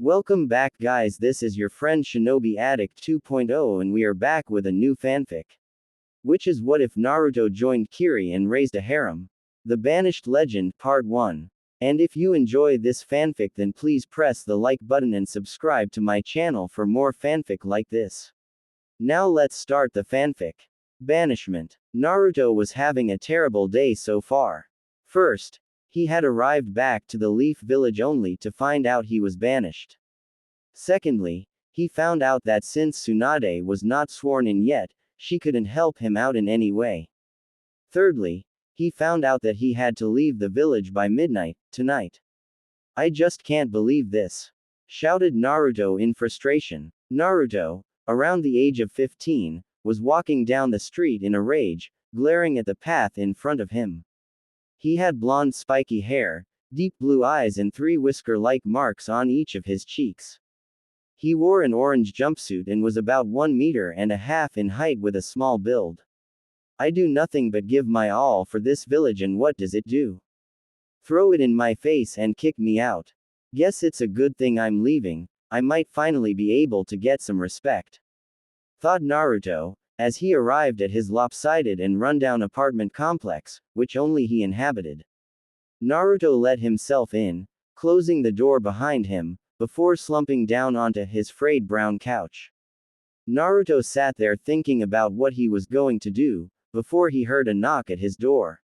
Welcome back, guys. This is your friend Shinobi Addict 2.0, and we are back with a new fanfic. Which is what if Naruto joined Kiri and raised a harem? The Banished Legend, Part 1. And if you enjoy this fanfic, then please press the like button and subscribe to my channel for more fanfic like this. Now let's start the fanfic. Banishment. Naruto was having a terrible day so far. First, he had arrived back to the Leaf Village only to find out he was banished. Secondly, he found out that since Tsunade was not sworn in yet, she couldn't help him out in any way. Thirdly, he found out that he had to leave the village by midnight, tonight. I just can't believe this, shouted Naruto in frustration. Naruto, around the age of 15, was walking down the street in a rage, glaring at the path in front of him. He had blonde spiky hair, deep blue eyes and 3 whisker-like marks on each of his cheeks. He wore an orange jumpsuit and was about 1.5 meters in height with a small build. I do nothing but give my all for this village, and what does it do? Throw it in my face and kick me out. Guess it's a good thing I'm leaving, I might finally be able to get some respect, thought Naruto, as he arrived at his lopsided and rundown apartment complex, which only he inhabited. Naruto let himself in, closing the door behind him, before slumping down onto his frayed brown couch. Naruto sat there thinking about what he was going to do, before he heard a knock at his door.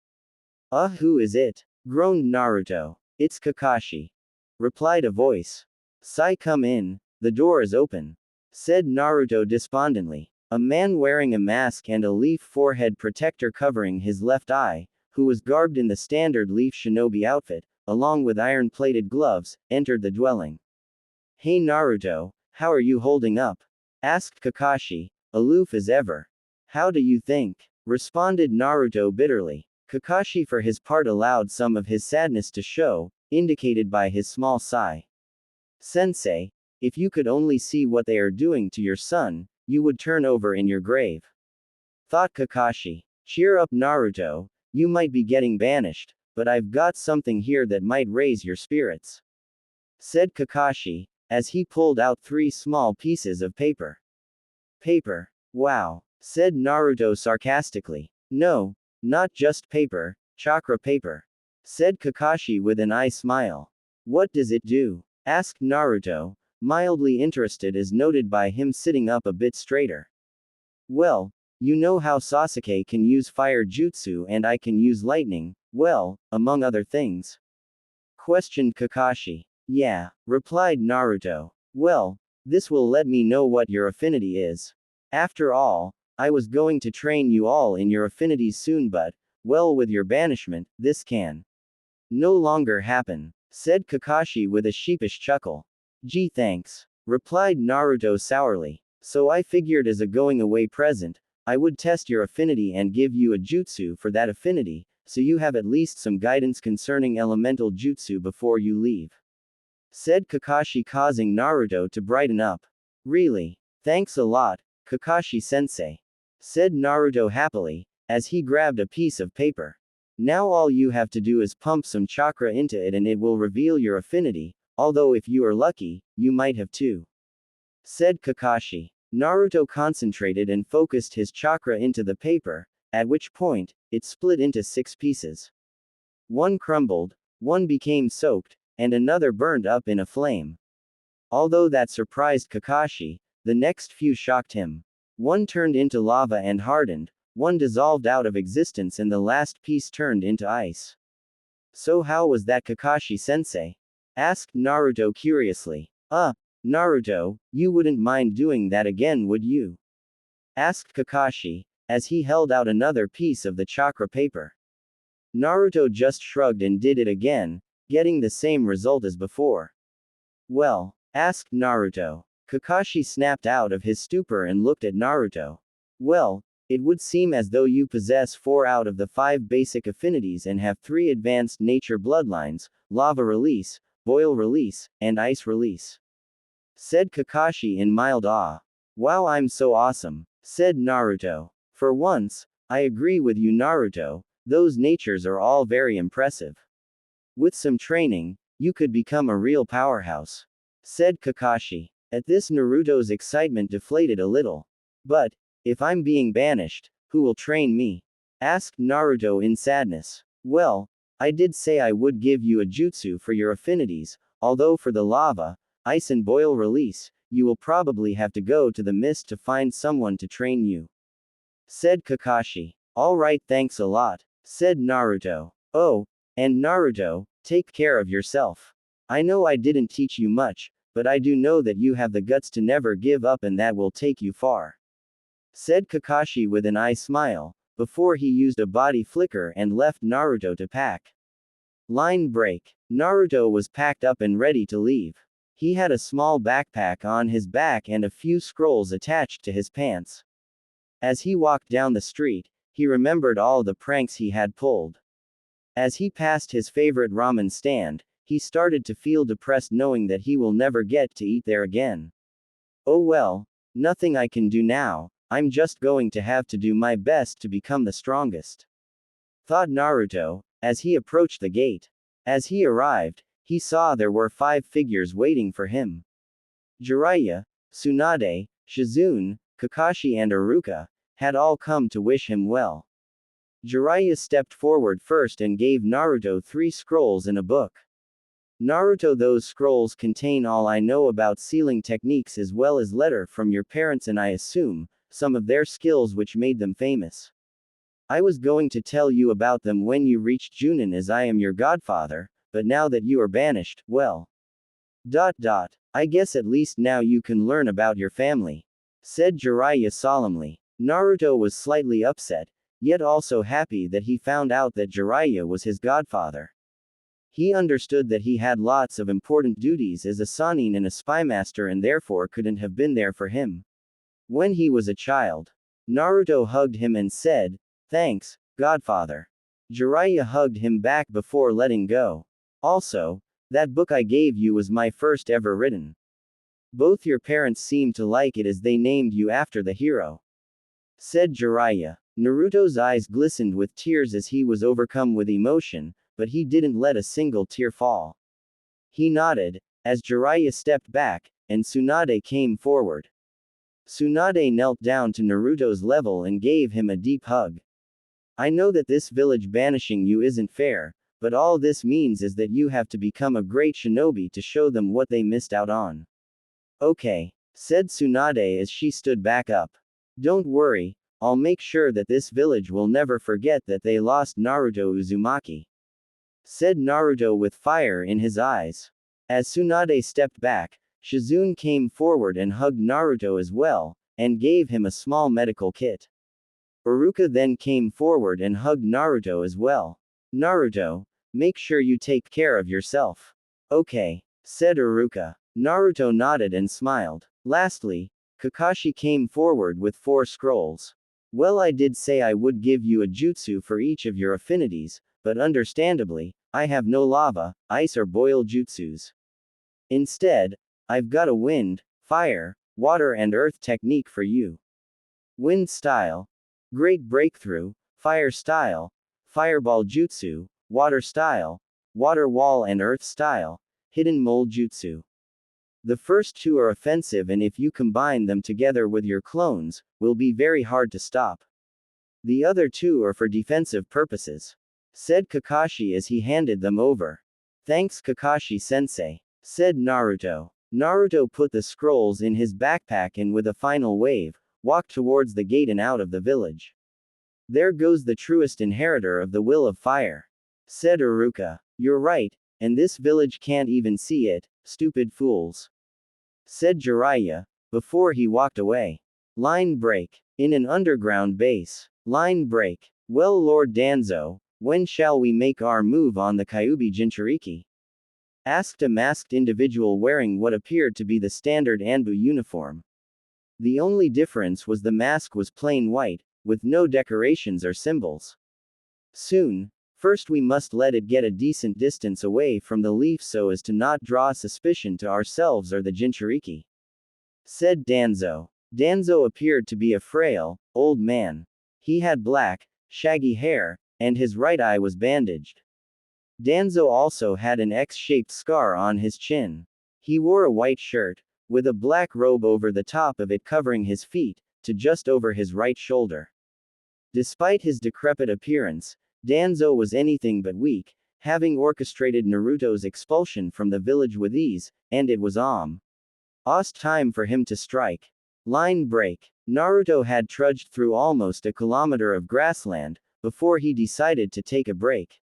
Who is it? Groaned Naruto. It's Kakashi, replied a voice. Sai, come in, the door is open, said Naruto despondently. A man wearing a mask and a leaf forehead protector covering his left eye, who was garbed in the standard leaf shinobi outfit, along with iron-plated gloves, entered the dwelling. Hey Naruto, how are you holding up? Asked Kakashi, aloof as ever. How do you think? Responded Naruto bitterly. Kakashi for his part allowed some of his sadness to show, indicated by his small sigh. Sensei, if you could only see what they are doing to your son, you would turn over in your grave, thought Kakashi. Cheer up Naruto, you might be getting banished, but I've got something here that might raise your spirits, said Kakashi, as he pulled out 3 small pieces of paper. Paper? Wow, said Naruto sarcastically. No, not just paper, chakra paper, said Kakashi with an eye smile. What does it do? Asked Naruto, mildly interested as noted by him sitting up a bit straighter. Well, you know how Sasuke can use fire jutsu and I can use lightning, well, among other things, questioned Kakashi. Yeah, replied Naruto. Well, this will let me know what your affinity is. After all, I was going to train you all in your affinities soon, but, well, with your banishment, this can no longer happen, said Kakashi with a sheepish chuckle. Gee, thanks, replied Naruto sourly. So I figured as a going away present, I would test your affinity and give you a jutsu for that affinity, so you have at least some guidance concerning elemental jutsu before you leave, said Kakashi, causing Naruto to brighten up. Really? Thanks a lot, Kakashi-sensei, said Naruto happily, as he grabbed a piece of paper. Now all you have to do is pump some chakra into it and it will reveal your affinity, although if you are lucky, you might have 2, said Kakashi. Naruto concentrated and focused his chakra into the paper, at which point, it split into 6 pieces. 1 crumbled, 1 became soaked, and another burned up in a flame. Although that surprised Kakashi, the next few shocked him. 1 turned into lava and hardened, 1 dissolved out of existence, and the last piece turned into ice. So how was that, Kakashi-sensei? Asked Naruto curiously. Naruto, you wouldn't mind doing that again, would you? Asked Kakashi, as he held out another piece of the chakra paper. Naruto just shrugged and did it again, getting the same result as before. Well? Asked Naruto. Kakashi snapped out of his stupor and looked at Naruto. Well, it would seem as though you possess 4 out of the 5 basic affinities and have 3 advanced nature bloodlines, lava release, boil release, and ice release, said Kakashi in mild awe. Wow, I'm so awesome, said Naruto. For once, I agree with you, Naruto, those natures are all very impressive. With some training, you could become a real powerhouse. said Kakashi. At this Naruto's excitement deflated a little. But, if I'm being banished, who will train me? Asked Naruto in sadness. Well, I did say I would give you a jutsu for your affinities, although for the lava, ice and boil release, you will probably have to go to the mist to find someone to train you. Said Kakashi. Alright, thanks a lot, said Naruto. Oh, and Naruto, take care of yourself. I know I didn't teach you much, but I do know that you have the guts to never give up and that will take you far. Said Kakashi with an eye smile, before he used a body flicker and left Naruto to pack. Line break. Naruto was packed up and ready to leave. He had a small backpack on his back and a few scrolls attached to his pants. As he walked down the street, he remembered all the pranks he had pulled. As he passed his favorite ramen stand, he started to feel depressed knowing that he will never get to eat there again. Oh well, nothing I can do now, I'm just going to have to do my best to become the strongest. Thought Naruto, as he approached the gate. As he arrived, he saw there were 5 figures waiting for him. Jiraiya, Tsunade, Shizune, Kakashi and Iruka had all come to wish him well. Jiraiya stepped forward first and gave Naruto 3 scrolls and a book. Naruto, those scrolls contain all I know about sealing techniques as well as letter from your parents and I assume, some of their skills which made them famous. I was going to tell you about them when you reached Junin as I am your godfather, but now that you are banished, well. I guess at least now you can learn about your family. Said Jiraiya solemnly. Naruto was slightly upset, yet also happy that he found out that Jiraiya was his godfather. He understood that he had lots of important duties as a Sannin and a spymaster and therefore couldn't have been there for him. When he was a child, Naruto hugged him and said, "Thanks, Godfather." Jiraiya hugged him back before letting go. Also, that book I gave you was my first ever written. Both your parents seemed to like it as they named you after the hero. Said Jiraiya. Naruto's eyes glistened with tears as he was overcome with emotion, but he didn't let a single tear fall. He nodded, as Jiraiya stepped back, and Tsunade came forward. Tsunade knelt down to Naruto's level and gave him a deep hug. I know that this village banishing you isn't fair, but all this means is that you have to become a great shinobi to show them what they missed out on. Okay, said Tsunade as she stood back up. Don't worry, I'll make sure that this village will never forget that they lost Naruto Uzumaki. Said Naruto with fire in his eyes. As Tsunade stepped back, Shizune came forward and hugged Naruto as well, and gave him a small medical kit. Iruka then came forward and hugged Naruto as well. Naruto, make sure you take care of yourself. Okay, said Iruka. Naruto nodded and smiled. Lastly, Kakashi came forward with 4 scrolls. Well, I did say I would give you a jutsu for each of your affinities, but understandably, I have no lava, ice or boil jutsus. Instead, I've got a wind, fire, water and earth technique for you. Wind style. Great breakthrough, fire style, fireball jutsu, water style, water wall and earth style, hidden mole jutsu. The first 2 are offensive and if you combine them together with your clones, will be very hard to stop. The other 2 are for defensive purposes. Said Kakashi as he handed them over. Thanks Kakashi-sensei, said Naruto. Naruto put the scrolls in his backpack and with a final wave, walked towards the gate and out of the village. There goes the truest inheritor of the will of fire. Said Iruka. You're right, and this village can't even see it, stupid fools. Said Jiraiya, before he walked away. Line break. In an underground base. Line break. Well, Lord Danzo, when shall we make our move on the Kyuubi Jinchuriki? Asked a masked individual wearing what appeared to be the standard Anbu uniform. The only difference was the mask was plain white, with no decorations or symbols. Soon. First we must let it get a decent distance away from the leaf so as to not draw suspicion to ourselves or the Jinchuriki. Said Danzo. Danzo appeared to be a frail, old man. He had black, shaggy hair, and his right eye was bandaged. Danzo also had an X-shaped scar on his chin. He wore a white shirt, with a black robe over the top of it covering his feet, to just over his right shoulder. Despite his decrepit appearance, Danzo was anything but weak, having orchestrated Naruto's expulsion from the village with ease, and it was almost time for him to strike. Line break. Naruto had trudged through almost a kilometer of grassland, before he decided to take a break.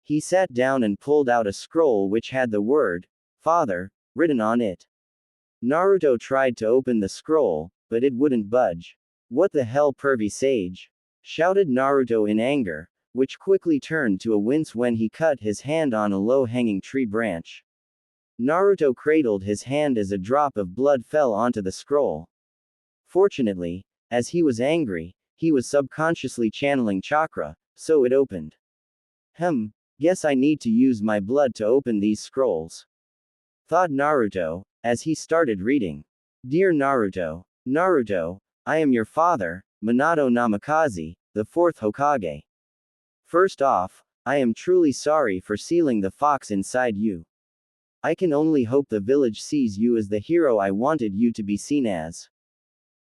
He sat down and pulled out a scroll which had the word, "Father," written on it. Naruto tried to open the scroll, but it wouldn't budge. "What the hell, pervy sage?" shouted Naruto in anger, which quickly turned to a wince when he cut his hand on a low-hanging tree branch. Naruto cradled his hand as a drop of blood fell onto the scroll. Fortunately, as he was angry, he was subconsciously channeling chakra, so it opened. Guess I need to use my blood to open these scrolls, thought Naruto, as he started reading. Dear Naruto, Naruto, I am your father, Minato Namikaze, the fourth Hokage. First off, I am truly sorry for sealing the fox inside you. I can only hope the village sees you as the hero I wanted you to be seen as.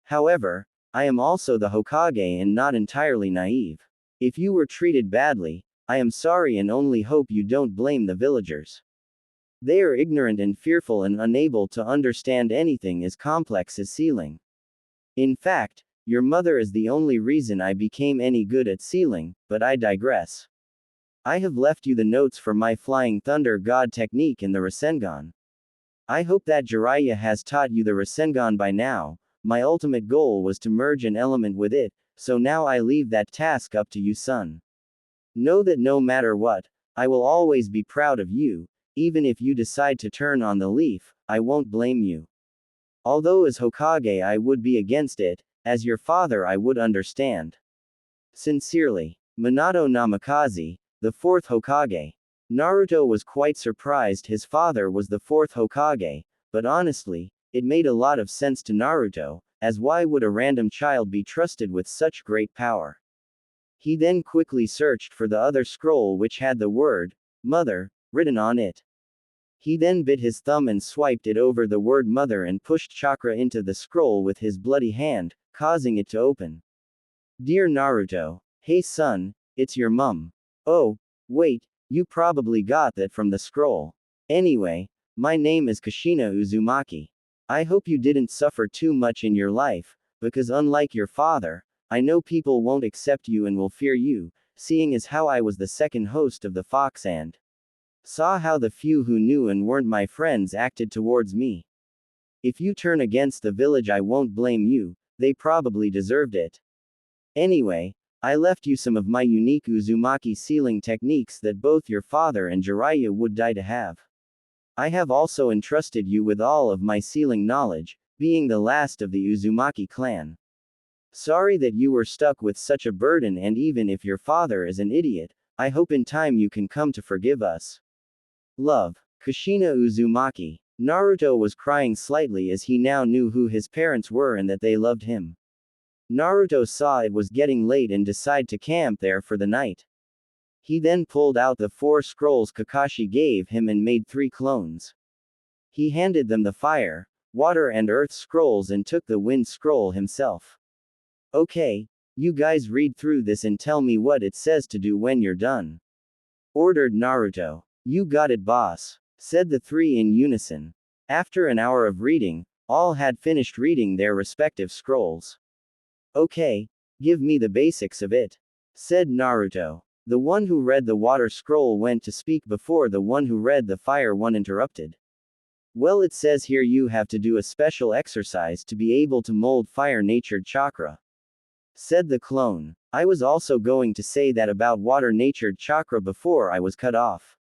However, I am also the Hokage and not entirely naive. If you were treated badly, I am sorry and only hope you don't blame the villagers. They are ignorant and fearful and unable to understand anything as complex as sealing. In fact, your mother is the only reason I became any good at sealing, but I digress. I have left you the notes for my Flying Thunder God technique in the Rasengan. I hope that Jiraiya has taught you the Rasengan by now. My ultimate goal was to merge an element with it, so now I leave that task up to you, son. Know that no matter what, I will always be proud of you. Even if you decide to turn on the leaf, I won't blame you. Although as Hokage I would be against it, as your father I would understand. Sincerely, Minato Namikaze, the fourth Hokage. Naruto was quite surprised his father was the fourth Hokage, but honestly, it made a lot of sense to Naruto, as why would a random child be trusted with such great power? He then quickly searched for the other scroll which had the word, "Mother," written on it. He then bit his thumb and swiped it over the word mother and pushed chakra into the scroll with his bloody hand, causing it to open. Dear Naruto, hey son, it's your mum. Oh, wait, you probably got that from the scroll. Anyway, my name is Kushina Uzumaki. I hope you didn't suffer too much in your life, because unlike your father, I know people won't accept you and will fear you, seeing as how I was the second host of the Fox and saw how the few who knew and weren't my friends acted towards me. If you turn against the village I won't blame you, they probably deserved it. Anyway, I left you some of my unique Uzumaki sealing techniques that both your father and Jiraiya would die to have. I have also entrusted you with all of my sealing knowledge, being the last of the Uzumaki clan. Sorry that you were stuck with such a burden, and even if your father is an idiot, I hope in time you can come to forgive us. Love, Kushina Uzumaki. Naruto was crying slightly as he now knew who his parents were and that they loved him. Naruto saw it was getting late and decided to camp there for the night. He then pulled out the 4 scrolls Kakashi gave him and made 3 clones. He handed them the fire, water and earth scrolls and took the wind scroll himself. Okay, you guys read through this and tell me what it says to do when you're done, ordered Naruto. You got it, boss, said the 3 in unison. After an hour of reading, all had finished reading their respective scrolls. Okay, give me the basics of it, said Naruto. The one who read the water scroll went to speak before the one who read the fire one interrupted. Well, it says here you have to do a special exercise to be able to mold fire-natured chakra, said the clone. I was also going to say that about water-natured chakra before I was cut off,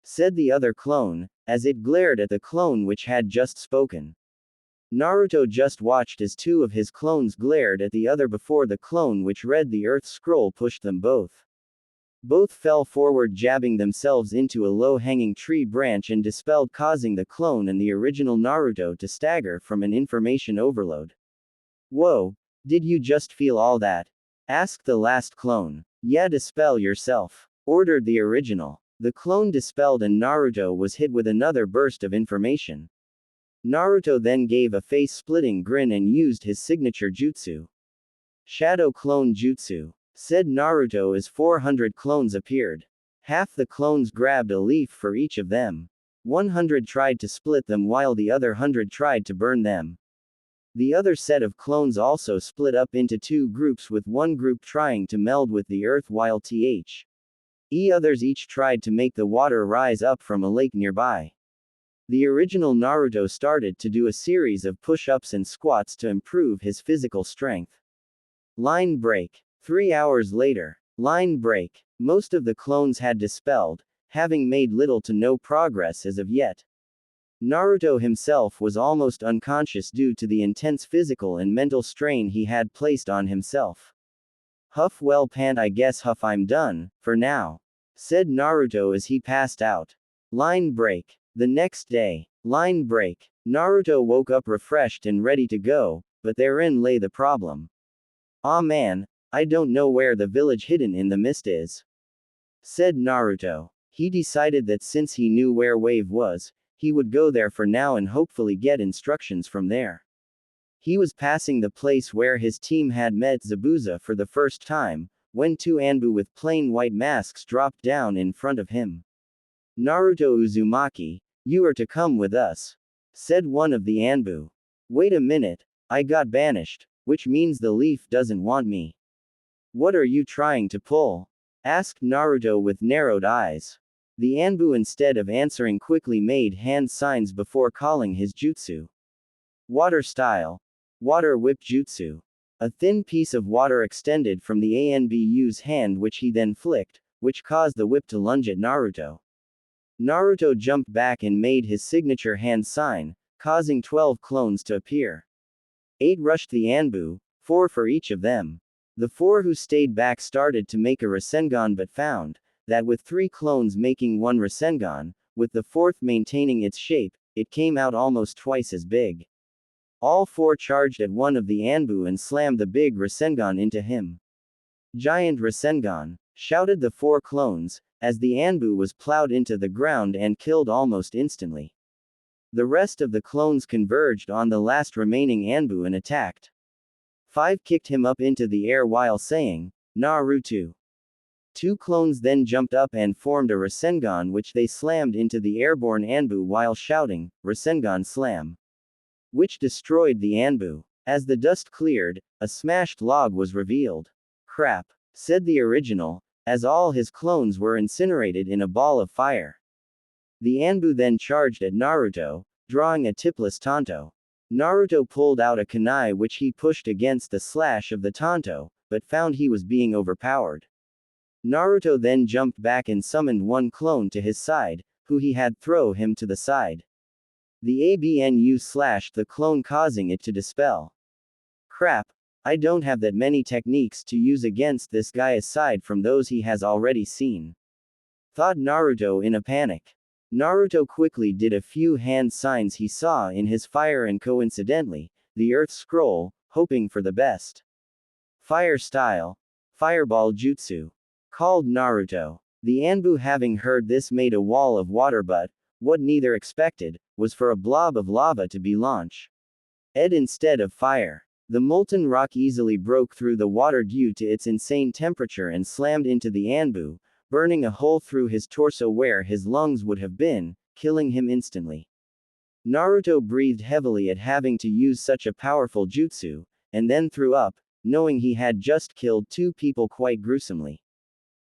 said the other clone, as it glared at the clone which had just spoken. Naruto just watched as 2 of his clones glared at the other before the clone which read the earth scroll pushed them both. Both fell forward, jabbing themselves into a low-hanging tree branch and dispelled, causing the clone and the original Naruto to stagger from an information overload. Whoa, did you just feel all that? Asked the last clone. Yeah, dispel yourself, ordered the original. The clone dispelled and Naruto was hit with another burst of information. Naruto then gave a face-splitting grin and used his signature jutsu. Shadow Clone Jutsu. Said Naruto as 400 clones appeared. Half the clones grabbed a leaf for each of them. 100 tried to split them while the other 100 tried to burn them. The other set of clones also split up into two groups, with one group trying to meld with the earth while others each tried to make the water rise up from a lake nearby. The original Naruto started to do a series of push-ups and squats to improve his physical strength. Line break. 3 hours later. Line break. Most of the clones had dispelled, having made little to no progress as of yet. Naruto himself was almost unconscious due to the intense physical and mental strain he had placed on himself. Huff, well pant, I guess Huff, I'm done, for now, said Naruto as he passed out. Line break. The next day. Line break. Naruto woke up refreshed and ready to go, but therein lay the problem. "Aw man, I don't know where the village hidden in the mist is," said Naruto. He decided that since he knew where Wave was, he would go there for now and hopefully get instructions from there. He was passing the place where his team had met Zabuza for the first time, when two Anbu with plain white masks dropped down in front of him. "Naruto Uzumaki, you are to come with us," said one of the Anbu. "Wait a minute, I got banished, which means the leaf doesn't want me." "What are you trying to pull?" asked Naruto with narrowed eyes. The Anbu, instead of answering, quickly made hand signs before calling his jutsu. Water style. Water whip jutsu. A thin piece of water extended from the Anbu's hand, which he then flicked, which caused the whip to lunge at Naruto. Naruto jumped back and made his signature hand sign, causing 12 clones to appear. 8 rushed the Anbu, 4 for each of them. The 4 who stayed back started to make a Rasengan, but found that with 3 clones making one Rasengan, with the 4th maintaining its shape, it came out almost twice as big. All 4 charged at one of the Anbu and slammed the big Rasengan into him. "Giant Rasengan!" shouted the 4 clones, as the Anbu was plowed into the ground and killed almost instantly. The rest of the clones converged on the last remaining Anbu and attacked. 5 kicked him up into the air while saying, "Naruto." 2 clones then jumped up and formed a Rasengan, which they slammed into the airborne Anbu while shouting, "Rasengan Slam," which destroyed the Anbu. As the dust cleared, a smashed log was revealed. "Crap," said the original, as all his clones were incinerated in a ball of fire. The Anbu then charged at Naruto, drawing a tipless Tanto. Naruto pulled out a kunai which he pushed against the slash of the Tanto, but found he was being overpowered. Naruto then jumped back and summoned one clone to his side, who he had throw him to the side. The ABNU slashed the clone, causing it to dispel. "Crap, I don't have that many techniques to use against this guy aside from those he has already seen," thought Naruto in a panic. Naruto quickly did a few hand signs he saw in his fire and coincidentally, the earth scroll, hoping for the best. "Fire style. Fireball jutsu," called Naruto. The Anbu, having heard this, made a wall of water, but what neither expected was for a blob of lava to be launched instead of fire. The molten rock easily broke through the water due to its insane temperature and slammed into the Anbu, burning a hole through his torso where his lungs would have been, killing him instantly. Naruto breathed heavily at having to use such a powerful jutsu, and then threw up, knowing he had just killed 2 people quite gruesomely.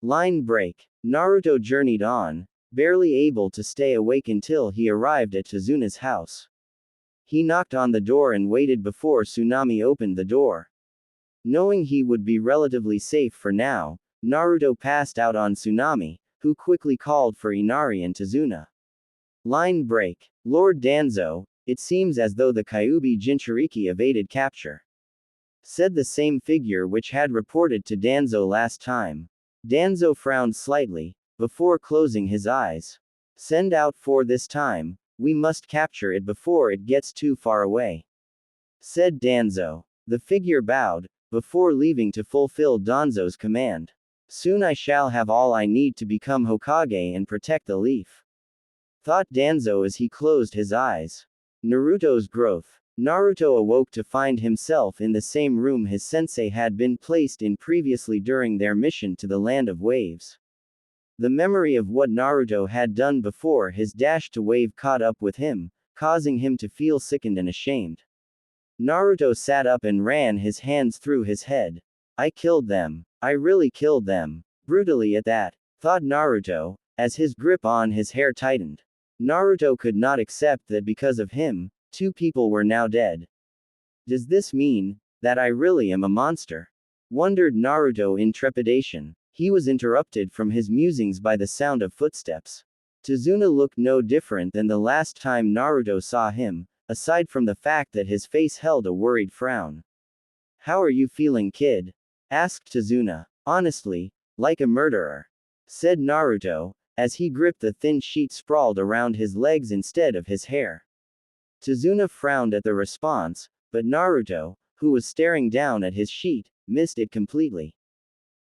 Line break. Naruto journeyed on, barely able to stay awake until he arrived at Tazuna's house. He knocked on the door and waited before Tsunami opened the door. Knowing he would be relatively safe for now, Naruto passed out on Tsunami, who quickly called for Inari and Tazuna. Line break. Lord Danzo, it seems as though the Kyuubi Jinchuriki evaded capture, said the same figure which had reported to Danzo last time. Danzo frowned slightly, before closing his eyes. "Send out for this time, we must capture it before it gets too far away," said Danzo. The figure bowed, before leaving to fulfill Danzo's command. Soon I shall have all I need to become Hokage and protect the leaf. Thought Danzo as he closed his eyes. Naruto's growth. Naruto awoke to find himself in the same room his sensei had been placed in previously during their mission to the Land of Waves. The memory of what Naruto had done before his dash to wave caught up with him, causing him to feel sickened and ashamed. Naruto sat up and ran his hands through his head. I killed them. I really killed them. Brutally at that, thought Naruto, as his grip on his hair tightened. Naruto could not accept that because of him, 2 people were now dead. Does this mean that I really am a monster? Wondered Naruto in trepidation. He was interrupted from his musings by the sound of footsteps. Tazuna looked no different than the last time Naruto saw him, aside from the fact that his face held a worried frown. How are you feeling, kid? Asked Tazuna. Honestly, like a murderer, said Naruto, as he gripped the thin sheet sprawled around his legs instead of his hair. Tazuna frowned at the response, but Naruto, who was staring down at his sheet, missed it completely.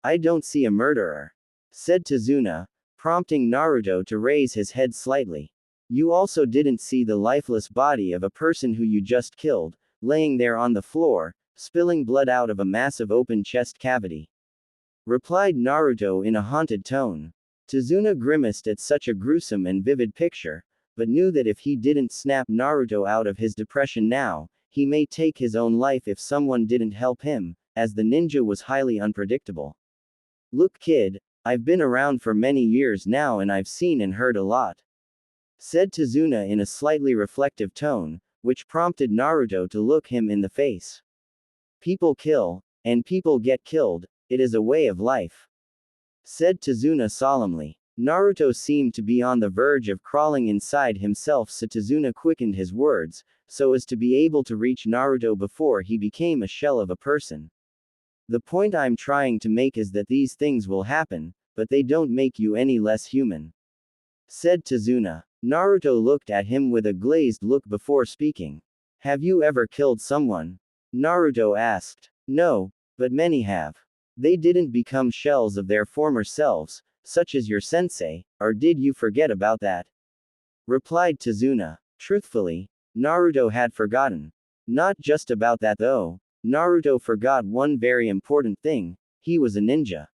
I don't see a murderer, said Tazuna, prompting Naruto to raise his head slightly. You also didn't see the lifeless body of a person who you just killed, laying there on the floor, spilling blood out of a massive open chest cavity. Replied Naruto in a haunted tone. Tazuna grimaced at such a gruesome and vivid picture, but knew that if he didn't snap Naruto out of his depression now, he may take his own life if someone didn't help him, as the ninja was highly unpredictable. Look, kid, I've been around for many years now and I've seen and heard a lot, said Tazuna in a slightly reflective tone, which prompted Naruto to look him in the face. People kill, and people get killed, it is a way of life, said Tazuna solemnly. Naruto seemed to be on the verge of crawling inside himself, so Tazuna quickened his words, so as to be able to reach Naruto before he became a shell of a person. The point I'm trying to make is that these things will happen, but they don't make you any less human, said Tazuna. Naruto looked at him with a glazed look before speaking. Have you ever killed someone? Naruto asked. No, but many have. They didn't become shells of their former selves, such as your sensei, or did you forget about that? Replied Tazuna. Truthfully, Naruto had forgotten. Not just about that though. Naruto forgot one very important thing: he was a ninja.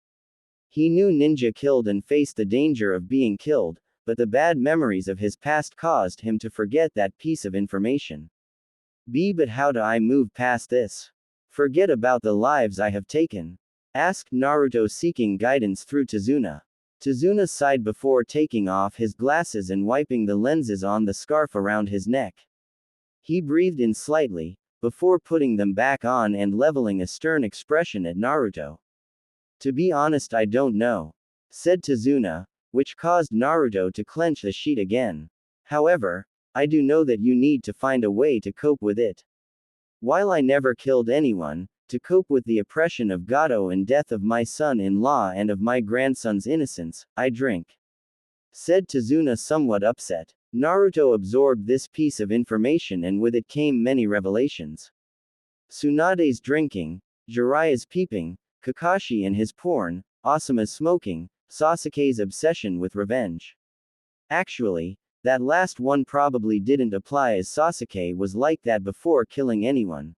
He knew ninja killed and faced the danger of being killed, but the bad memories of his past caused him to forget that piece of information. But how do I move past this? Forget about the lives I have taken? Asked Naruto, seeking guidance through Tazuna. Tazuna sighed before taking off his glasses and wiping the lenses on the scarf around his neck. He breathed in slightly, before putting them back on and leveling a stern expression at Naruto. To be honest, I don't know, said Tazuna, which caused Naruto to clench the sheet again. However, I do know that you need to find a way to cope with it. While I never killed anyone, to cope with the oppression of Gato and death of my son-in-law and of my grandson's innocence, I drink, said Tazuna, somewhat upset. Naruto absorbed this piece of information and with it came many revelations. Tsunade's drinking, Jiraiya's peeping, Kakashi and his porn, Asuma's smoking, Sasuke's obsession with revenge. Actually, that last one probably didn't apply, as Sasuke was like that before killing anyone.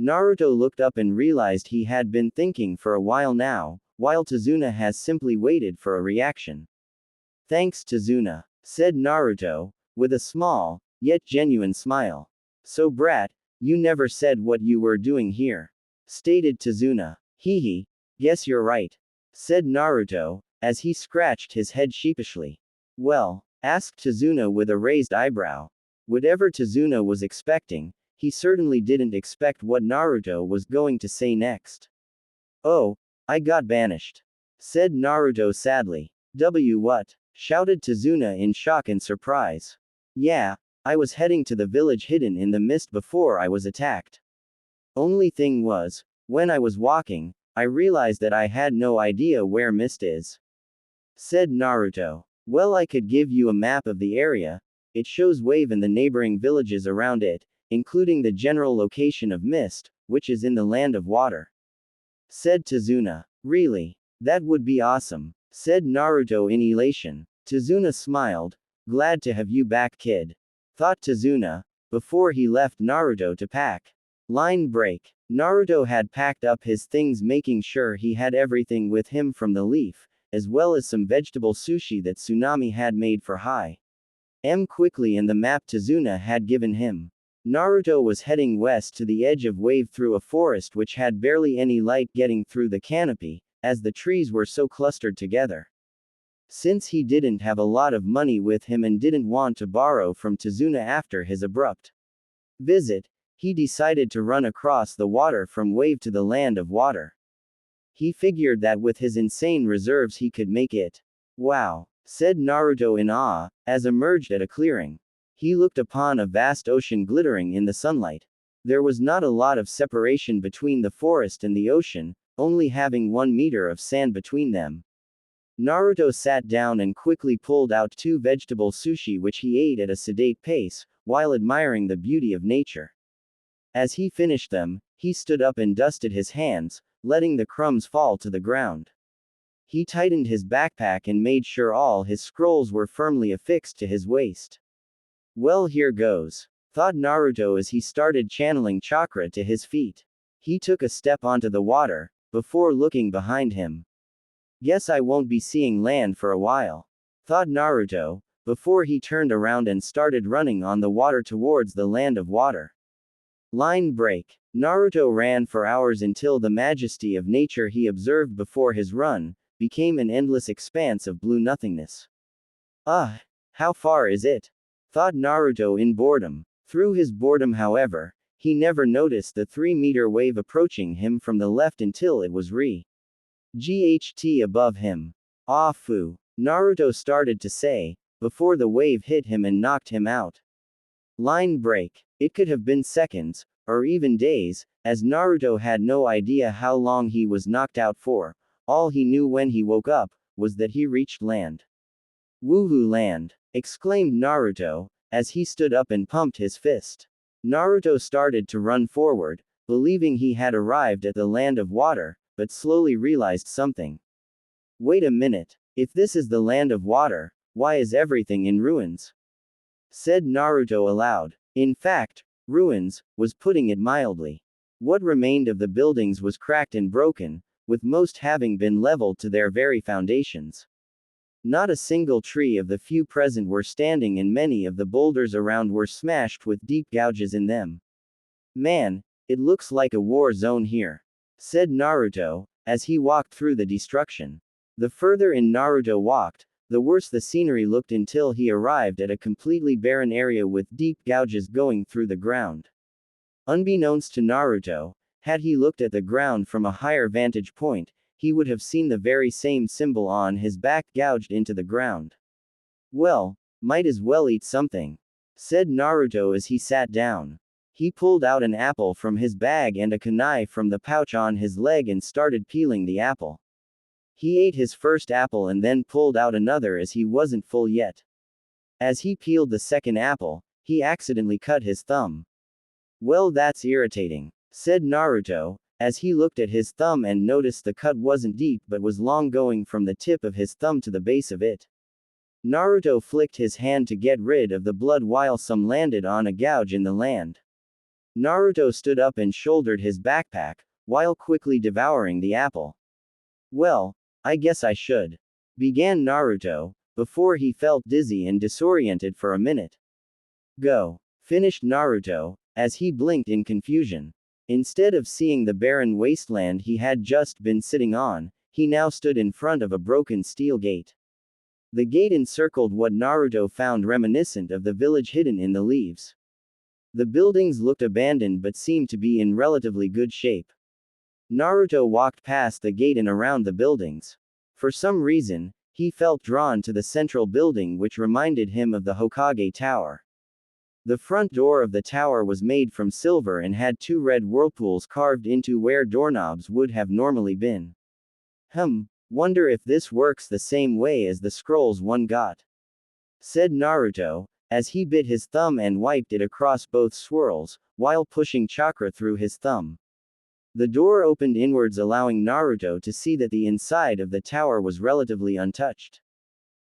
Naruto looked up and realized he had been thinking for a while now, while Tazuna has simply waited for a reaction. Thanks, Tazuna, said Naruto, with a small, yet genuine smile. So brat, you never said what you were doing here, stated Tazuna. Hehe, guess you're right, said Naruto, as he scratched his head sheepishly. Well, asked Tazuna with a raised eyebrow. Whatever Tazuna was expecting, he certainly didn't expect what Naruto was going to say next. Oh, I got banished, said Naruto sadly. What? Shouted Tazuna in shock and surprise. Yeah, I was heading to the village hidden in the mist before I was attacked. Only thing was, when I was walking, I realized that I had no idea where mist is, said Naruto. Well, I could give you a map of the area. It shows Wave and the neighboring villages around it, including the general location of mist, which is in the land of water, said Tazuna. Really? That would be awesome, said Naruto in elation. Tazuna smiled. Glad to have you back, kid, thought Tazuna, before he left Naruto to pack. Line break. Naruto had packed up his things, making sure he had everything with him from the leaf, as well as some vegetable sushi that Tsunami had made for quickly and the map Tazuna had given him. Naruto was heading west to the edge of wave through a forest which had barely any light getting through the canopy, as the trees were so clustered together. Since he didn't have a lot of money with him and didn't want to borrow from Tazuna after his abrupt visit, he decided to run across the water from wave to the land of water. He figured that with his insane reserves he could make it. Wow, said Naruto in awe, as emerged at a clearing. He looked upon a vast ocean glittering in the sunlight. There was not a lot of separation between the forest and the ocean, only having 1 meter of sand between them. Naruto sat down and quickly pulled out 2 vegetable sushi which he ate at a sedate pace, while admiring the beauty of nature. As he finished them, he stood up and dusted his hands, letting the crumbs fall to the ground. He tightened his backpack and made sure all his scrolls were firmly affixed to his waist. Well, here goes, thought Naruto as he started channeling chakra to his feet. He took a step onto the water, before looking behind him. Guess I won't be seeing land for a while, thought Naruto, before he turned around and started running on the water towards the land of water. Line break. Naruto ran for hours until the majesty of nature he observed before his run became an endless expanse of blue nothingness. How far is it? Thought Naruto in boredom. Through his boredom, however, he never noticed the 3-meter wave approaching him from the left until it was GHT above him. Ah fu, Naruto started to say, before the wave hit him and knocked him out. Line break. It could have been seconds, or even days, as Naruto had no idea how long he was knocked out for. All he knew when he woke up was that he reached land. Woohoo, land! Exclaimed Naruto, as he stood up and pumped his fist. Naruto started to run forward, believing he had arrived at the land of water, but slowly realized something. Wait a minute, if this is the land of water, why is everything in ruins? Said Naruto aloud. In fact, ruins was putting it mildly. What remained of the buildings was cracked and broken, with most having been leveled to their very foundations. Not a single tree of the few present were standing, and many of the boulders around were smashed with deep gouges in them. Man, it looks like a war zone here, said Naruto, as he walked through the destruction. The further in Naruto walked, the worse the scenery looked until he arrived at a completely barren area with deep gouges going through the ground. Unbeknownst to Naruto, had he looked at the ground from a higher vantage point, he would have seen the very same symbol on his back gouged into the ground. Well, might as well eat something, said Naruto as he sat down. He pulled out an apple from his bag and a kunai from the pouch on his leg and started peeling the apple. He ate his first apple and then pulled out another as he wasn't full yet. As he peeled the second apple, he accidentally cut his thumb. Well, that's irritating, said Naruto, as he looked at his thumb and noticed the cut wasn't deep but was long, going from the tip of his thumb to the base of it. Naruto flicked his hand to get rid of the blood while some landed on a gouge in the land. Naruto stood up and shouldered his backpack, while quickly devouring the apple. Well, I guess I should, began Naruto, before he felt dizzy and disoriented for a minute. Go, finished Naruto, as he blinked in confusion. Instead of seeing the barren wasteland he had just been sitting on, he now stood in front of a broken steel gate. The gate encircled what Naruto found reminiscent of the village hidden in the leaves. The buildings looked abandoned but seemed to be in relatively good shape. Naruto walked past the gate and around the buildings. For some reason, he felt drawn to the central building, which reminded him of the Hokage Tower. The front door of the tower was made from silver and had 2 red whirlpools carved into where doorknobs would have normally been. Wonder if this works the same way as the scrolls one got, said Naruto, as he bit his thumb and wiped it across both swirls, while pushing chakra through his thumb. The door opened inwards, allowing Naruto to see that the inside of the tower was relatively untouched.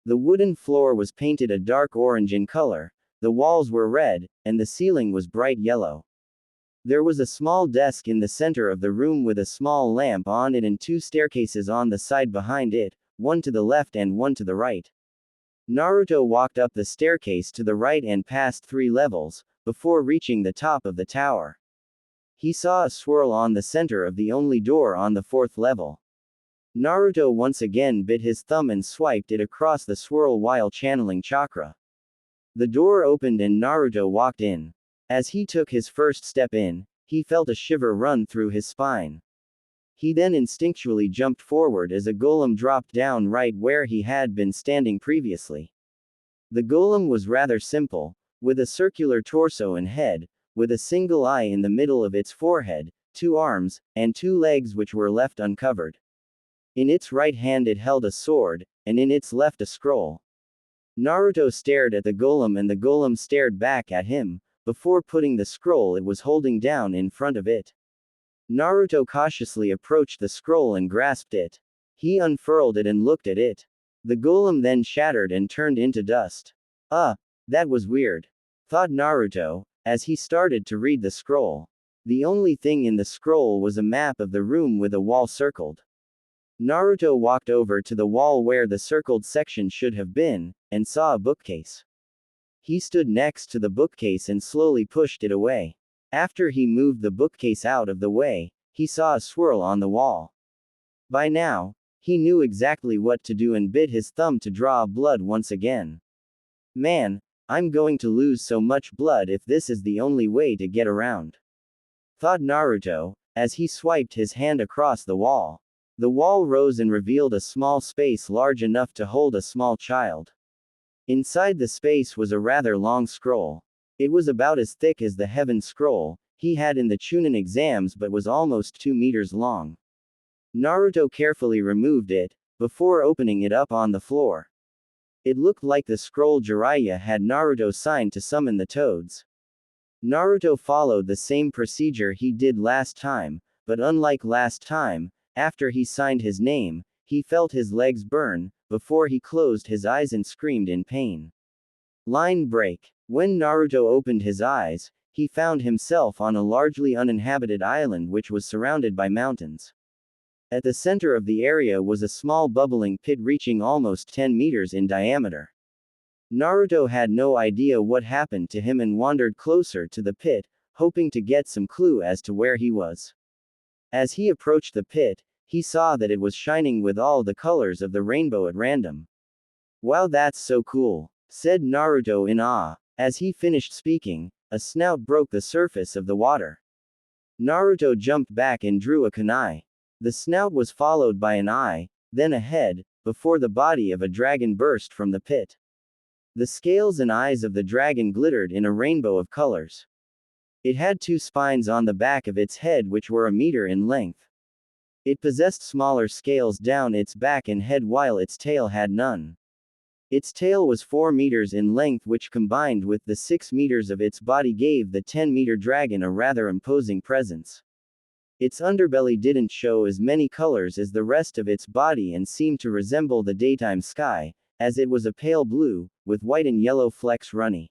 The wooden floor was painted a dark orange in color, the walls were red, and the ceiling was bright yellow. There was a small desk in the center of the room with a small lamp on it and two staircases on the side behind it, one to the left and one to the right. Naruto walked up the staircase to the right and passed 3 levels, before reaching the top of the tower. He saw a swirl on the center of the only door on the 4th level. Naruto once again bit his thumb and swiped it across the swirl while channeling chakra. The door opened and Naruto walked in. As he took his first step in, he felt a shiver run through his spine. He then instinctually jumped forward as a golem dropped down right where he had been standing previously. The golem was rather simple, with a circular torso and head, with a single eye in the middle of its forehead, 2 arms, and 2 legs which were left uncovered. In its right hand it held a sword, and in its left a scroll. Naruto stared at the golem and the golem stared back at him, before putting the scroll it was holding down in front of it. Naruto cautiously approached the scroll and grasped it. He unfurled it and looked at it. The golem then shattered and turned into dust. That was weird, thought Naruto, as he started to read the scroll. The only thing in the scroll was a map of the room with a wall circled. Naruto walked over to the wall where the circled section should have been, and saw a bookcase. He stood next to the bookcase and slowly pushed it away. After he moved the bookcase out of the way, he saw a swirl on the wall. By now, he knew exactly what to do and bit his thumb to draw blood once again. Man, I'm going to lose so much blood if this is the only way to get around, thought Naruto, as he swiped his hand across the wall. The wall rose and revealed a small space large enough to hold a small child. Inside the space was a rather long scroll. It was about as thick as the heaven scroll he had in the Chunin exams but was almost 2 meters long. Naruto carefully removed it, before opening it up on the floor. It looked like the scroll Jiraiya had Naruto signed to summon the toads. Naruto followed the same procedure he did last time, but unlike last time, after he signed his name, he felt his legs burn, before he closed his eyes and screamed in pain. Line break. When Naruto opened his eyes, he found himself on a largely uninhabited island which was surrounded by mountains. At the center of the area was a small bubbling pit reaching almost 10 meters in diameter. Naruto had no idea what happened to him and wandered closer to the pit, hoping to get some clue as to where he was. As he approached the pit, he saw that it was shining with all the colors of the rainbow at random. "Wow, that's so cool," said Naruto in awe. As he finished speaking, a snout broke the surface of the water. Naruto jumped back and drew a kunai. The snout was followed by an eye, then a head, before the body of a dragon burst from the pit. The scales and eyes of the dragon glittered in a rainbow of colors. It had 2 spines on the back of its head which were a meter in length. It possessed smaller scales down its back and head while its tail had none. Its tail was 4 meters in length which combined with the 6 meters of its body gave the 10-meter dragon a rather imposing presence. Its underbelly didn't show as many colors as the rest of its body and seemed to resemble the daytime sky, as it was a pale blue, with white and yellow flecks running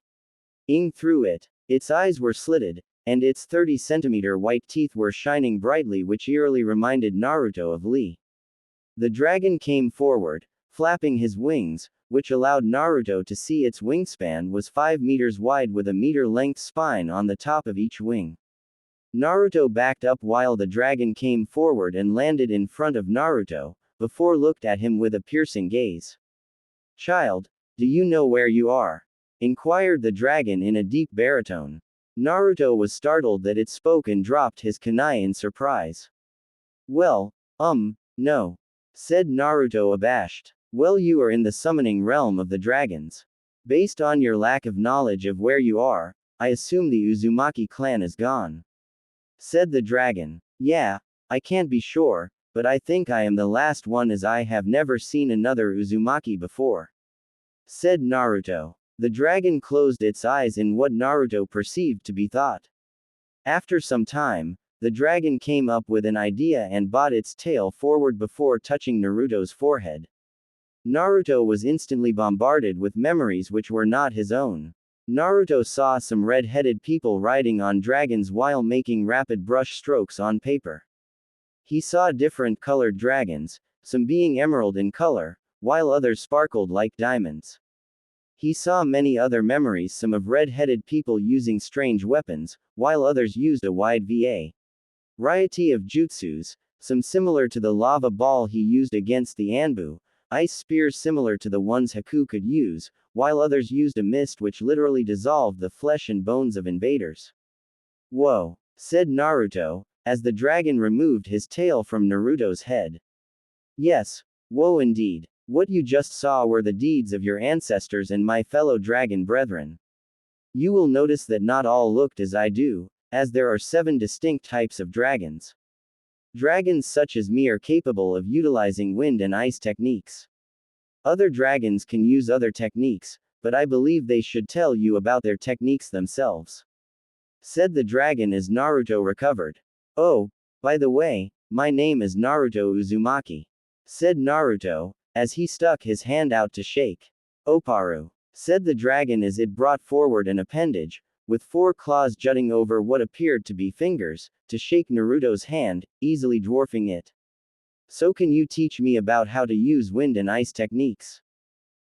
through it. Its eyes were slitted, and its 30-centimeter white teeth were shining brightly which eerily reminded Naruto of Lee. The dragon came forward, flapping his wings, which allowed Naruto to see its wingspan was 5 meters wide with a meter-length spine on the top of each wing. Naruto backed up while the dragon came forward and landed in front of Naruto, before looked at him with a piercing gaze. "Child, do you know where you are?" inquired the dragon in a deep baritone. Naruto was startled that it spoke and dropped his kunai in surprise. "Well, no," said Naruto abashed. "Well, you are in the summoning realm of the dragons. Based on your lack of knowledge of where you are, I assume the Uzumaki clan is gone," said the dragon. "Yeah, I can't be sure, but I think I am the last one as I have never seen another Uzumaki before," said Naruto. The dragon closed its eyes in what Naruto perceived to be thought. After some time, the dragon came up with an idea and brought its tail forward before touching Naruto's forehead. Naruto was instantly bombarded with memories which were not his own. Naruto saw some red-headed people riding on dragons while making rapid brush strokes on paper. He saw different colored dragons, some being emerald in color, while others sparkled like diamonds. He saw many other memories, some of red-headed people using strange weapons, while others used a wide variety of jutsus, some similar to the lava ball he used against the Anbu, ice spears similar to the ones Haku could use, while others used a mist which literally dissolved the flesh and bones of invaders. "Whoa," said Naruto, as the dragon removed his tail from Naruto's head. "Yes, whoa indeed. What you just saw were the deeds of your ancestors and my fellow dragon brethren. You will notice that not all looked as I do, as there are 7 distinct types of dragons. Dragons such as me are capable of utilizing wind and ice techniques. Other dragons can use other techniques, but I believe they should tell you about their techniques themselves," said the dragon as Naruto recovered. "Oh, by the way, my name is Naruto Uzumaki," said Naruto, as he stuck his hand out to shake. "Oparu," said the dragon as it brought forward an appendage, with 4 claws jutting over what appeared to be fingers, to shake Naruto's hand, easily dwarfing it. "So can you teach me about how to use wind and ice techniques?"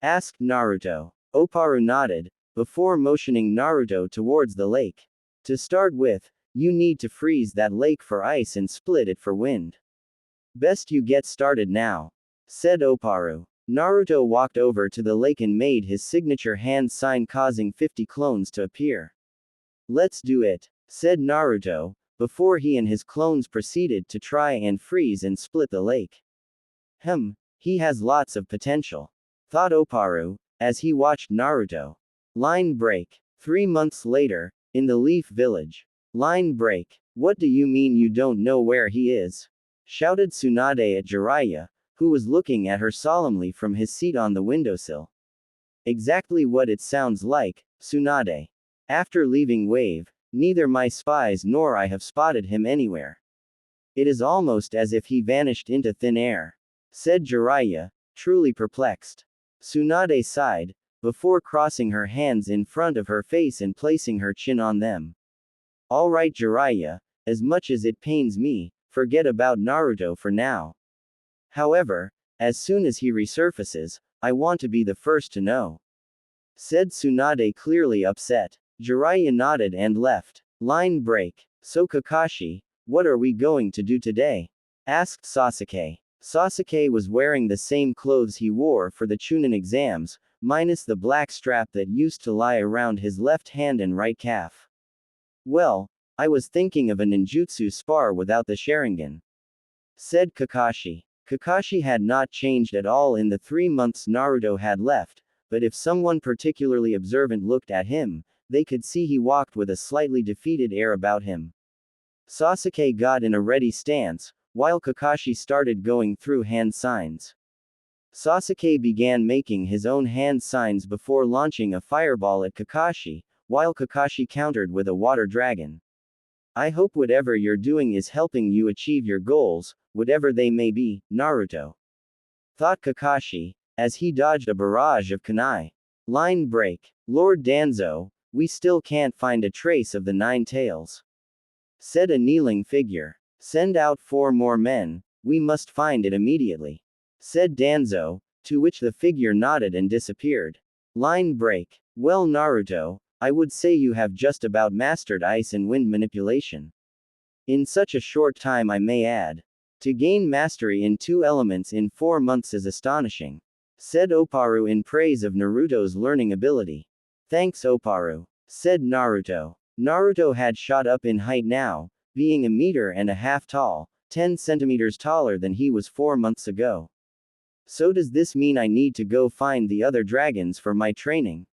asked Naruto. Oparu nodded, before motioning Naruto towards the lake. "To start with, you need to freeze that lake for ice and split it for wind. Best you get started now," said Oparu. Naruto walked over to the lake and made his signature hand sign, causing 50 clones to appear. "Let's do it," said Naruto, before he and his clones proceeded to try and freeze and split the lake. He has lots of potential," thought Oparu, as he watched Naruto. Line break. 3 months later, in the Leaf Village. Line break. "What do you mean you don't know where he is?" shouted Tsunade at Jiraiya, who was looking at her solemnly from his seat on the windowsill. "Exactly what it sounds like, Tsunade. After leaving Wave, neither my spies nor I have spotted him anywhere. It is almost as if he vanished into thin air," said Jiraiya, truly perplexed. Tsunade sighed, before crossing her hands in front of her face and placing her chin on them. "All right, Jiraiya, as much as it pains me, forget about Naruto for now. However, as soon as he resurfaces, I want to be the first to know," said Tsunade, clearly upset. Jiraiya nodded and left. Line break. "So Kakashi, what are we going to do today?" asked Sasuke. Sasuke was wearing the same clothes he wore for the Chunin exams, minus the black strap that used to lie around his left hand and right calf. "Well, I was thinking of a ninjutsu spar without the Sharingan," said Kakashi. Kakashi had not changed at all in the 3 months Naruto had left, but if someone particularly observant looked at him, they could see he walked with a slightly defeated air about him. Sasuke got in a ready stance, while Kakashi started going through hand signs. Sasuke began making his own hand signs before launching a fireball at Kakashi, while Kakashi countered with a water dragon. "I hope whatever you're doing is helping you achieve your goals, whatever they may be, Naruto," thought Kakashi, as he dodged a barrage of kunai. Line break. "Lord Danzo, we still can't find a trace of the 9 tails," said a kneeling figure. "Send out 4 more men, we must find it immediately," said Danzo, to which the figure nodded and disappeared. Line break. "Well, Naruto, I would say you have just about mastered ice and wind manipulation. In such a short time, I may add. To gain mastery in 2 elements in 4 months is astonishing," said Oparu in praise of Naruto's learning ability. "Thanks, Oparu," said Naruto. Naruto had shot up in height now, being 1.5 meters tall, 10 centimeters taller than he was 4 months ago. "So does this mean I need to go find the other dragons for my training?"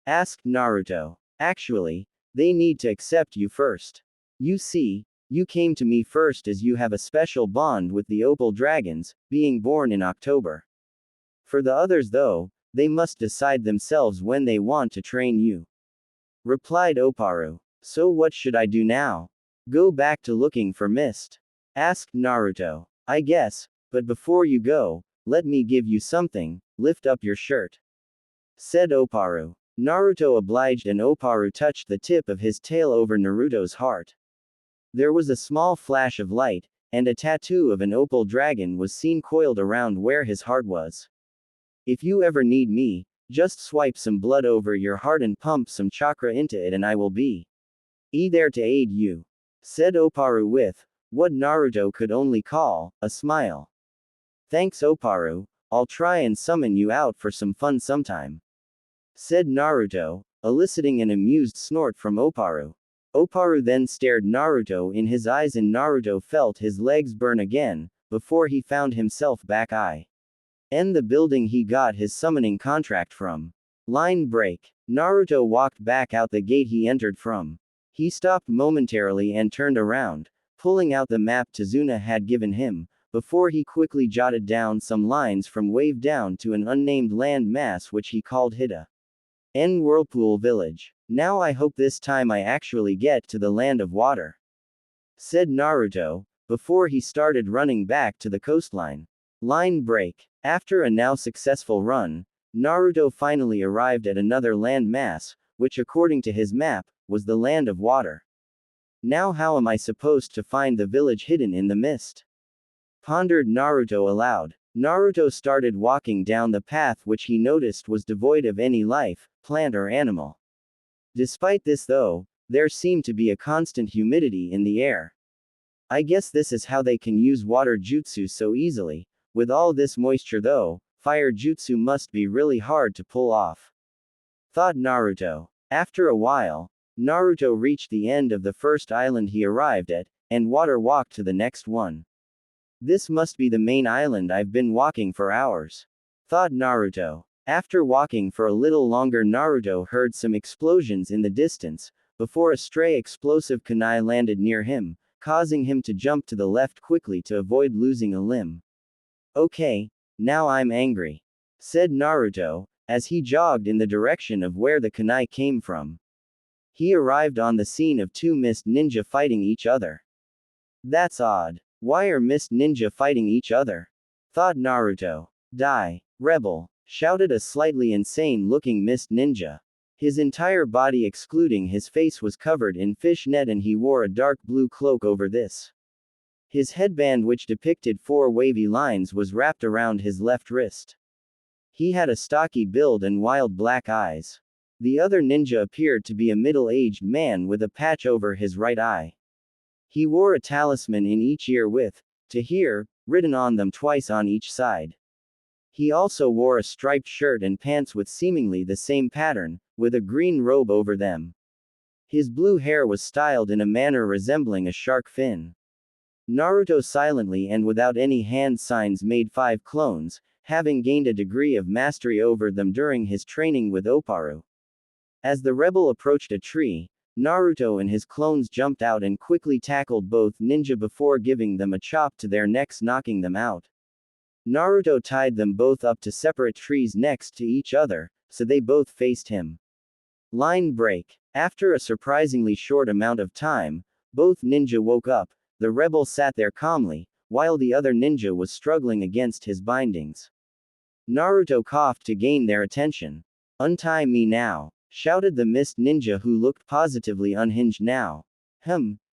asked Naruto. "Actually, they need to accept you first. You see, you came to me first as you have a special bond with the Opal Dragons, being born in October. For the others though, they must decide themselves when they want to train you," replied Oparu. "So what should I do now?" Go back to looking for mist? Asked Naruto. I guess, but before you go, let me give you something, lift up your shirt. Said Oparu. Naruto obliged and Oparu touched the tip of his tail over Naruto's heart. There was a small flash of light, and a tattoo of an opal dragon was seen coiled around where his heart was. If you ever need me, just swipe some blood over your heart and pump some chakra into it and I will be there to aid you. Said Oparu with, what Naruto could only call, a smile. Thanks Oparu, I'll try and summon you out for some fun sometime. Said Naruto, eliciting an amused snort from Oparu. Oparu then stared Naruto in his eyes and Naruto felt his legs burn again, before he found himself back in the building he got his summoning contract from. Line break. Naruto walked back out the gate he entered from. He stopped momentarily and turned around, pulling out the map Tazuna had given him, before he quickly jotted down some lines from wave down to an unnamed land mass which he called Hida. Whirlpool Village. Now I hope this time I actually get to the land of water. Said Naruto, before he started running back to the coastline. Line break. After a now successful run, Naruto finally arrived at another land mass, which according to his map, was the land of water. Now how am I supposed to find the village hidden in the mist? Pondered Naruto aloud. Naruto started walking down the path which he noticed was devoid of any life, plant or animal. Despite this though, there seemed to be a constant humidity in the air. I guess this is how they can use water jutsu so easily. With all this moisture though, fire jutsu must be really hard to pull off. Thought Naruto. After a while, Naruto reached the end of the first island he arrived at, and water walked to the next one. This must be the main island I've been walking for hours. Thought Naruto. After walking for a little longer Naruto heard some explosions in the distance, before a stray explosive kunai landed near him, causing him to jump to the left quickly to avoid losing a limb. Okay, now I'm angry. Said Naruto, as he jogged in the direction of where the kunai came from. He arrived on the scene of two mist ninja fighting each other. That's odd. Why are mist ninja fighting each other? Thought Naruto. Die, rebel, shouted a slightly insane-looking mist ninja. His entire body excluding his face was covered in fishnet and he wore a dark blue cloak over this. His headband which depicted 4 wavy lines was wrapped around his left wrist. He had a stocky build and wild black eyes. The other ninja appeared to be a middle-aged man with a patch over his right eye. He wore a talisman in each ear with, "To hear," written on them twice on each side. He also wore a striped shirt and pants with seemingly the same pattern, with a green robe over them. His blue hair was styled in a manner resembling a shark fin. Naruto silently and without any hand signs made 5 clones, having gained a degree of mastery over them during his training with Oparu. As the rebel approached a tree, Naruto and his clones jumped out and quickly tackled both ninja before giving them a chop to their necks knocking them out. Naruto tied them both up to separate trees next to each other, so they both faced him. Line break. After a surprisingly short amount of time, both ninja woke up, the rebel sat there calmly, while the other ninja was struggling against his bindings. Naruto coughed to gain their attention. Untie me now, shouted the mist ninja who looked positively unhinged now.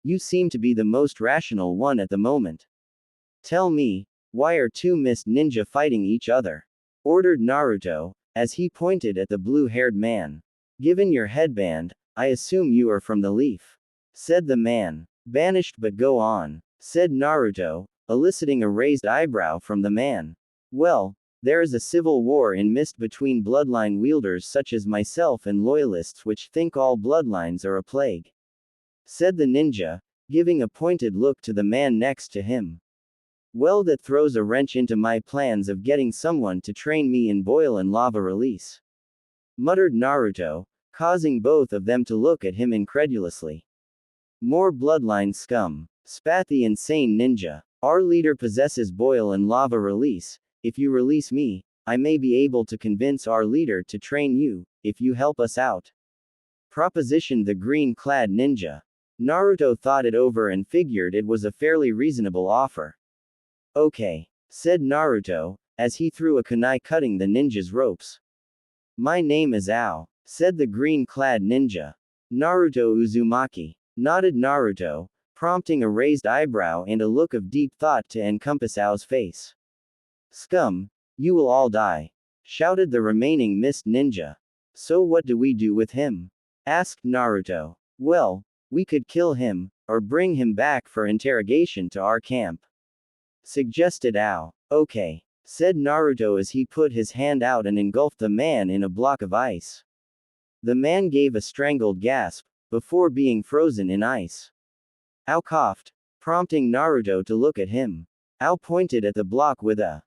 You seem to be the most rational one at the moment. Tell me, why are 2 mist ninja fighting each other? Ordered Naruto, as he pointed at the blue-haired man. Given your headband, I assume you are from the leaf. Said the man. Banished but go on. Said Naruto, eliciting a raised eyebrow from the man. Well, there is a civil war in Mist between bloodline wielders such as myself and loyalists which think all bloodlines are a plague. Said the ninja, giving a pointed look to the man next to him. Well, that throws a wrench into my plans of getting someone to train me in boil and lava release. Muttered Naruto, causing both of them to look at him incredulously. More bloodline scum. Spat the insane ninja. Our leader possesses boil and lava release. If you release me, I may be able to convince our leader to train you, if you help us out. Propositioned the green-clad ninja. Naruto thought it over and figured it was a fairly reasonable offer. Okay, said Naruto, as he threw a kunai cutting the ninja's ropes. My name is Ao, said the green-clad ninja. Naruto Uzumaki, nodded Naruto, prompting a raised eyebrow and a look of deep thought to encompass Ao's face. Scum, you will all die, shouted the remaining mist ninja. So what do we do with him? Asked Naruto. Well, we could kill him, or bring him back for interrogation to our camp, suggested Ao. Okay, said Naruto as he put his hand out and engulfed the man in a block of ice. The man gave a strangled gasp, before being frozen in ice. Ao coughed, prompting Naruto to look at him. Ao pointed at the block with a